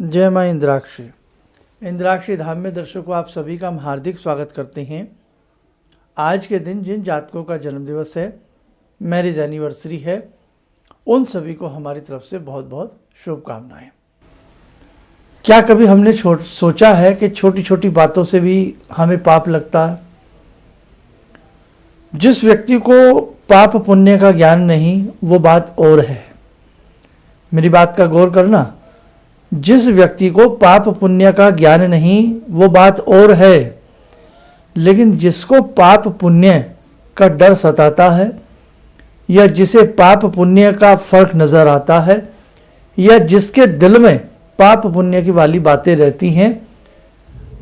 जय माँ इंद्राक्षी। इंद्राक्षी धाम में दर्शकों आप सभी का हम हार्दिक स्वागत करते हैं। आज के दिन जिन जातकों का जन्मदिवस है, मैरिज एनिवर्सरी है, उन सभी को हमारी तरफ से बहुत बहुत शुभकामनाएं। क्या कभी हमने सोचा है कि छोटी छोटी बातों से भी हमें पाप लगता है? जिस व्यक्ति को पाप पुण्य का ज्ञान नहीं, वो बात और है। मेरी बात का गौर करना। जिस व्यक्ति को पाप पुण्य का ज्ञान नहीं, वो बात और है, लेकिन जिसको पाप पुण्य का डर सताता है, या जिसे पाप पुण्य का फर्क नजर आता है, या जिसके दिल में पाप पुण्य की वाली बातें रहती हैं,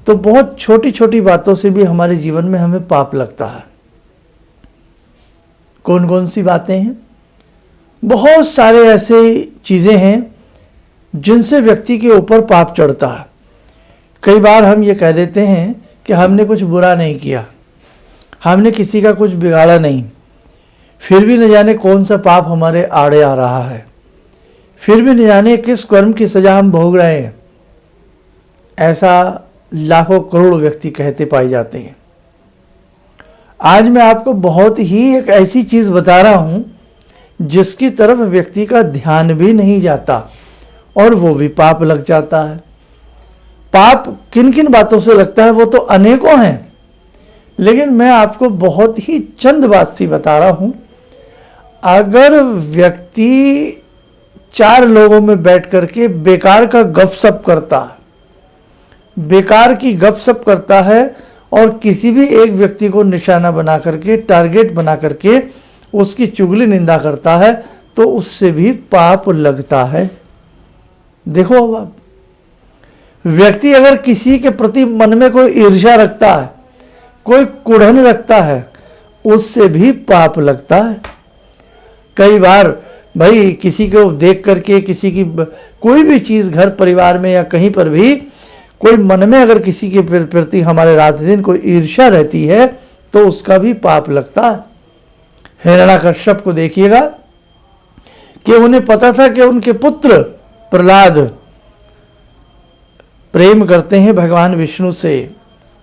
तो बहुत छोटी छोटी बातों से भी हमारे जीवन में हमें पाप लगता है। कौन कौन सी बातें हैं? बहुत सारे ऐसे चीज़ें हैं जिनसे व्यक्ति के ऊपर पाप चढ़ता है। कई बार हम ये कह देते हैं कि हमने कुछ बुरा नहीं किया, हमने किसी का कुछ बिगाड़ा नहीं, फिर भी न जाने कौन सा पाप हमारे आड़े आ रहा है, फिर भी न जाने किस कर्म की सज़ा हम भोग रहे हैं। ऐसा लाखों करोड़ व्यक्ति कहते पाए जाते हैं। आज मैं आपको बहुत ही एक ऐसी चीज़ बता रहा हूँ जिसकी तरफ व्यक्ति का ध्यान भी नहीं जाता और वो भी पाप लग जाता है। पाप किन किन बातों से लगता है वो तो अनेकों हैं, लेकिन मैं आपको बहुत ही चंद बात सी बता रहा हूँ। अगर व्यक्ति 4 लोगों में बैठ करके बेकार का गपशप करता है, बेकार की गपशप करता है और किसी भी एक व्यक्ति को निशाना बना करके, टारगेट बना करके उसकी चुगली निंदा करता है, तो उससे भी पाप लगता है। देखो, अब आप व्यक्ति अगर किसी के प्रति मन में कोई ईर्ष्या रखता है, कोई कुढ़न रखता है, उससे भी पाप लगता है। कई बार भाई किसी को देख करके, किसी की कोई भी चीज़ घर परिवार में या कहीं पर भी कोई मन में अगर किसी के प्रति हमारे रात दिन कोई ईर्ष्या रहती है, तो उसका भी पाप लगता है। हिरण्याकश्यप को देखिएगा कि उन्हें पता था कि उनके पुत्र प्रहलाद प्रेम करते हैं भगवान विष्णु से,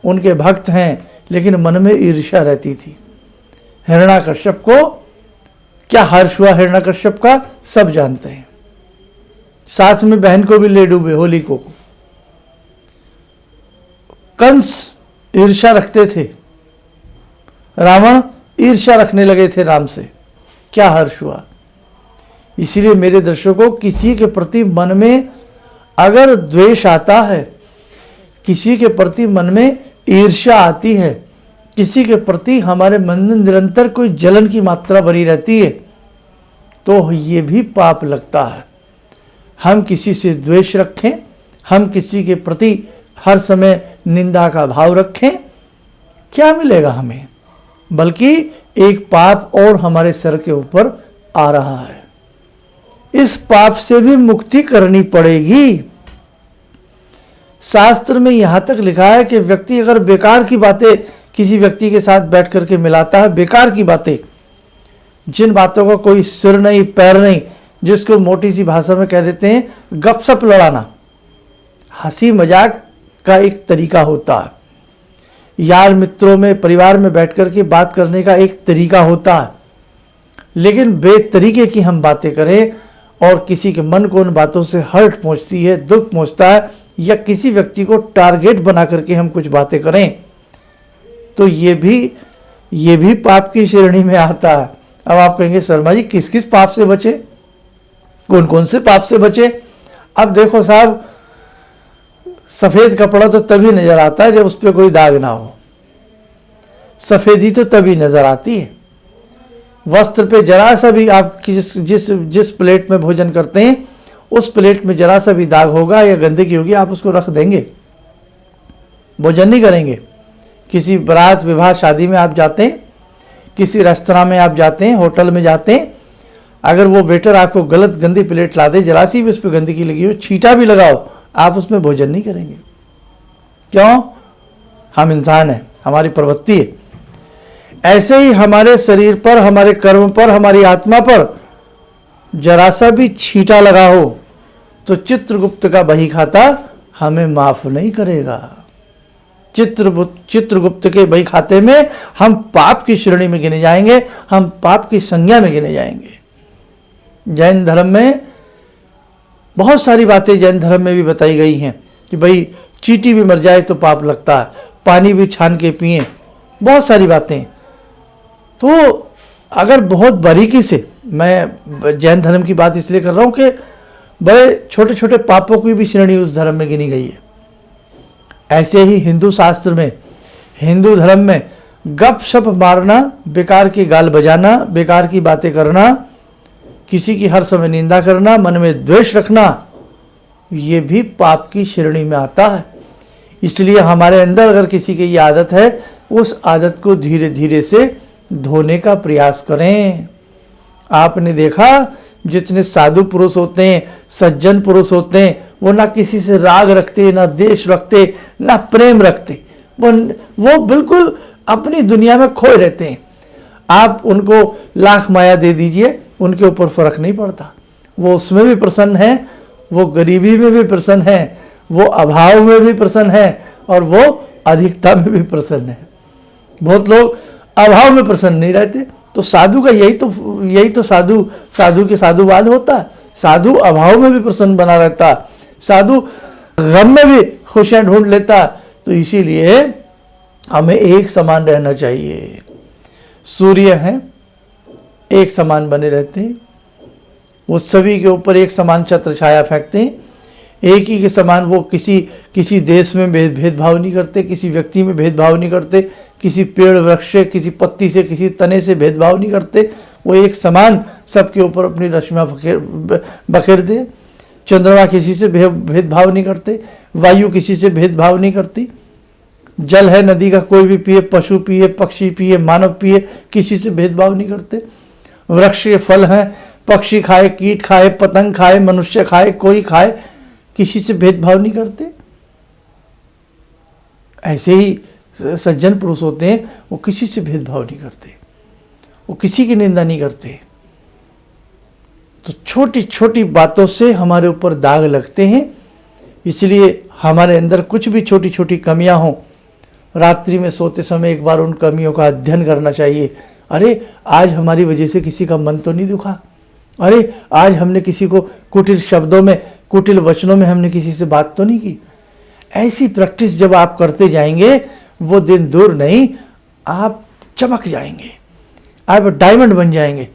उनके भक्त हैं, लेकिन मन में ईर्ष्या रहती थी। हिरण्याकश्यप को क्या हर्ष हुआ? हिरण्याकश्यप का सब जानते हैं। साथ में बहन को भी ले डूबे, होलिका को। कंस ईर्ष्या रखते थे, रावण ईर्ष्या रखने लगे थे राम से। क्या हर्ष हुआ? इसीलिए मेरे दर्शकों, किसी के प्रति मन में अगर द्वेष आता है, किसी के प्रति मन में ईर्ष्या आती है, किसी के प्रति हमारे मन में निरंतर कोई जलन की मात्रा बनी रहती है, तो ये भी पाप लगता है। हम किसी से द्वेष रखें, हम किसी के प्रति हर समय निंदा का भाव रखें, क्या मिलेगा हमें? बल्कि एक पाप और हमारे सर के ऊपर आ रहा है। इस पाप से भी मुक्ति करनी पड़ेगी। शास्त्र में यहां तक लिखा है कि व्यक्ति अगर बेकार की बातें किसी व्यक्ति के साथ बैठ करके मिलाता है, बेकार की बातें, जिन बातों का कोई सिर नहीं पैर नहीं, जिसको मोटी सी भाषा में कह देते हैं गपशप लड़ाना, हंसी मजाक का एक तरीका होता है। यार मित्रों में, परिवार में बैठ करके बात करने का एक तरीका होता है, लेकिन बेतरीके की हम बातें करें और किसी के मन को उन बातों से हर्ट पहुंचती है, दुख पहुंचता है, या किसी व्यक्ति को टारगेट बना करके हम कुछ बातें करें, तो ये भी पाप की श्रेणी में आता है। अब आप कहेंगे शर्मा जी किस किस पाप से बचे, कौन कौन से पाप से बचे? अब देखो साहब, सफेद कपड़ा तो तभी नजर आता है जब उस पर कोई दाग ना हो। सफेदी तो तभी नजर आती है। वस्त्र पे जरा सा भी आप जिस प्लेट में भोजन करते हैं, उस प्लेट में जरा सा भी दाग होगा या गंदगी होगी, आप उसको रख देंगे, भोजन नहीं करेंगे। किसी बारात विवाह शादी में आप जाते हैं, किसी रेस्तरां में आप जाते हैं, होटल में जाते हैं, अगर वो वेटर आपको गलत गंदी प्लेट ला दे, जरा सी भी उस पर गंदगी लगी हो, छींटा भी लगाओ, आप उसमें भोजन नहीं करेंगे। क्यों? हम इंसान हैं, हमारी प्रवृत्ति है। ऐसे ही हमारे शरीर पर, हमारे कर्म पर, हमारी आत्मा पर जरा सा भी छींटा लगा हो, तो चित्रगुप्त का बही खाता हमें माफ नहीं करेगा। चित्रगुप्त के बही खाते में हम पाप की श्रेणी में गिने जाएंगे, हम पाप की संज्ञा में गिने जाएंगे। जैन धर्म में बहुत सारी बातें जैन धर्म में भी बताई गई हैं कि भाई चींटी भी मर जाए तो पाप लगता है, पानी भी छान के पिए, बहुत सारी बातें। तो अगर बहुत बारीकी से, मैं जैन धर्म की बात इसलिए कर रहा हूँ कि बड़े छोटे छोटे पापों की भी श्रेणी उस धर्म में गिनी गई है। ऐसे ही हिंदू शास्त्र में, हिंदू धर्म में गपशप मारना, बेकार की गाल बजाना, बेकार की बातें करना, किसी की हर समय निंदा करना, मन में द्वेष रखना, ये भी पाप की श्रेणी में आता है। इसलिए हमारे अंदर अगर किसी की ये आदत है, उस आदत को धीरे धीरे से धोने का प्रयास करें। आपने देखा जितने साधु पुरुष होते हैं, सज्जन पुरुष होते हैं, वो ना किसी से राग रखते, ना देश रखते, ना प्रेम रखते, वो बिल्कुल अपनी दुनिया में खोए रहते हैं। आप उनको लाख माया दे दीजिए, उनके ऊपर फर्क नहीं पड़ता। वो उसमें भी प्रसन्न है, वो गरीबी में भी प्रसन्न है, वो अभाव में भी प्रसन्न है, और वो अधिकता में भी प्रसन्न है। बहुत लोग अभाव में प्रसन्न नहीं रहते। तो साधु का यही तो साधु के साधुवाद होता है। साधु अभाव में भी प्रसन्न बना रहता है, साधु गम में भी खुशियां ढूंढ लेता है। तो इसीलिए हमें एक समान रहना चाहिए। सूर्य हैं, एक समान बने रहते हैं, वो सभी के ऊपर एक समान छत्र छाया फेंकते हैं, एक ही के समान। वो किसी देश में भेदभाव नहीं करते, किसी व्यक्ति में भेदभाव नहीं करते, किसी पेड़ वृक्ष से, किसी पत्ती से, किसी तने से भेदभाव नहीं करते। वो एक समान सबके ऊपर अपनी रश्मियाँ बखेरते। चंद्रमा किसी से भेदभाव नहीं करते, वायु किसी से भेदभाव नहीं करती। जल है नदी का, कोई भी पिए, पशु पिए, पक्षी पिए, मानव पिए, किसी से भेदभाव नहीं करते। वृक्ष के फल हैं, पक्षी खाए, कीट खाए, पतंग खाए, मनुष्य खाए, कोई खाए, किसी से भेदभाव नहीं करते। ऐसे ही सज्जन पुरुष होते हैं, वो किसी से भेदभाव नहीं करते, वो किसी की निंदा नहीं करते। तो छोटी छोटी बातों से हमारे ऊपर दाग लगते हैं। इसलिए हमारे अंदर कुछ भी छोटी छोटी कमियां हों, रात्रि में सोते समय एक बार उन कमियों का अध्ययन करना चाहिए। अरे आज हमारी वजह से किसी का मन तो नहीं दुखा, अरे आज हमने किसी को कुटिल शब्दों में, कुटिल वचनों में हमने किसी से बात तो नहीं की। ऐसी प्रैक्टिस जब आप करते जाएंगे, वो दिन दूर नहीं, आप चमक जाएंगे, आप डायमंड बन जाएंगे,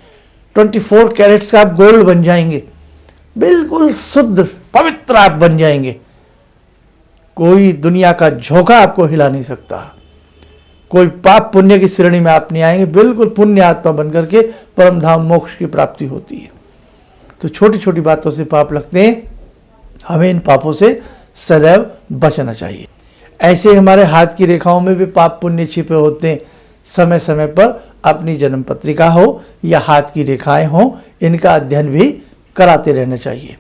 24 कैरेट्स का आप गोल्ड बन जाएंगे, बिल्कुल शुद्ध पवित्र आप बन जाएंगे। कोई दुनिया का झोंका आपको हिला नहीं सकता, कोई पाप पुण्य की श्रेणी में आप नहीं आएंगे, बिल्कुल पुण्य आत्मा बन करके परम धाम मोक्ष की प्राप्ति होती है। तो छोटी छोटी बातों से पाप लगते हैं, हमें इन पापों से सदैव बचना चाहिए। ऐसे हमारे हाथ की रेखाओं में भी पाप पुण्य छिपे होते हैं। समय समय पर अपनी जन्म पत्रिका हो या हाथ की रेखाएं हो, इनका अध्ययन भी कराते रहना चाहिए।